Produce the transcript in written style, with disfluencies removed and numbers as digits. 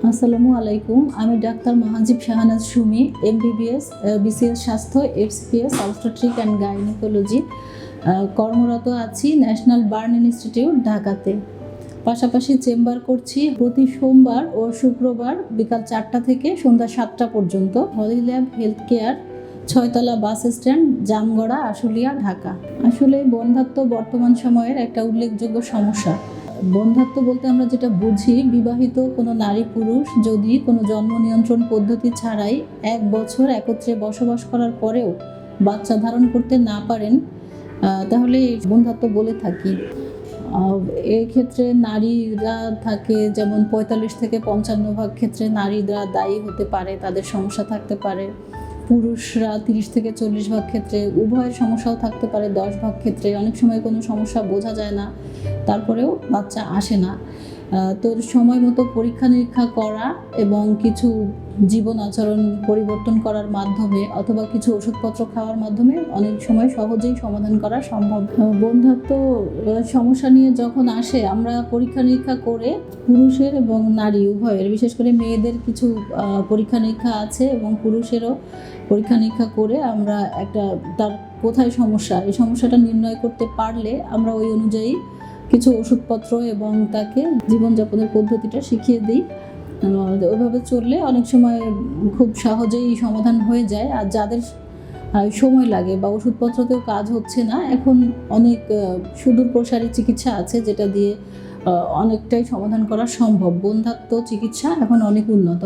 আসসালামু আলাইকুম। আমি doctor Mahajib Shahanaz Sumi, MBBS, BCS স্বাস্থ্য, FCPS অবস্টেট্রিক অ্যান্ড গাইনোকোলজি কর্মরত আছি ন্যাশনাল বার্ন ইনস্টিটিউট ঢাকাতে। পাশাপাশি চেম্বার করছি প্রতি সোমবার ও শুক্রবার বিকাল 4টা থেকে সন্ধ্যা 7টা পর্যন্ত। হলিল্যাব হেলথ কেয়ার, 6তলা বাস স্ট্যান্ড, জামগড়া, আশুলিয়া, ঢাকা। আসলে বন্ধ্যাত্ব বর্তমান সময়ের একটা উল্লেখযোগ্য সমস্যা। বন্ধ্যাত্ব বলতে আমরা যেটা বুঝি, বিবাহিত কোনো নারী পুরুষ যদি কোনো জন্ম নিয়ন্ত্রণ পদ্ধতি ছাড়াই 1 বছর একত্রে বসবাস করার পরেও বাচ্চা ধারণ করতে না পারেন, তাহলে বন্ধ্যাত্ব বলে থাকি। এক্ষেত্রে নারীরা থাকে, যেমন 45 থেকে 55% ক্ষেত্রে নারীরা দায়ী হতে পারে, তাদের সমস্যা থাকতে পারে। পুরুষরা 30 থেকে 40% ক্ষেত্রে, উভয়ের সমস্যাও থাকতে পারে 10% ক্ষেত্রে। অনেক সময় কোনো সমস্যা বোঝা যায় না, তারপরেও বাচ্চা আসে না। তো সময় মতো পরীক্ষা নিরীক্ষা করা এবং কিছু জীবন আচরণ পরিবর্তন করার মাধ্যমে অথবা কিছু ওষুধপত্র খাওয়ার মাধ্যমে অনেক সময় সহজেই সমাধান করা সম্ভব। বন্ধ্যাত্ব সমস্যা নিয়ে যখন আসে, আমরা পরীক্ষা নিরীক্ষা করে পুরুষের এবং নারী উভয়ের, বিশেষ করে মেয়েদের কিছু পরীক্ষা নিরীক্ষা আছে এবং পুরুষেরও পরীক্ষা নিরীক্ষা করে আমরা একটা তার কোথায় সমস্যা, এই সমস্যাটা নির্ণয় করতে পারলে আমরা ওই অনুযায়ী কিছু ওষুধপত্র এবং তাকে জীবনযাপনের পদ্ধতিটা শিখিয়ে দিই। ওইভাবে চললে অনেক সময় খুব সহজেই সমাধান হয়ে যায়। আর যাদের সময় লাগে বা ওষুধপত্রতেও কাজ হচ্ছে না, এখন অনেক সুদূর প্রসারী চিকিৎসা আছে যেটা দিয়ে অনেকটাই সমাধান করা সম্ভব। বন্ধ্যাত্ব চিকিৎসা এখন অনেক উন্নত।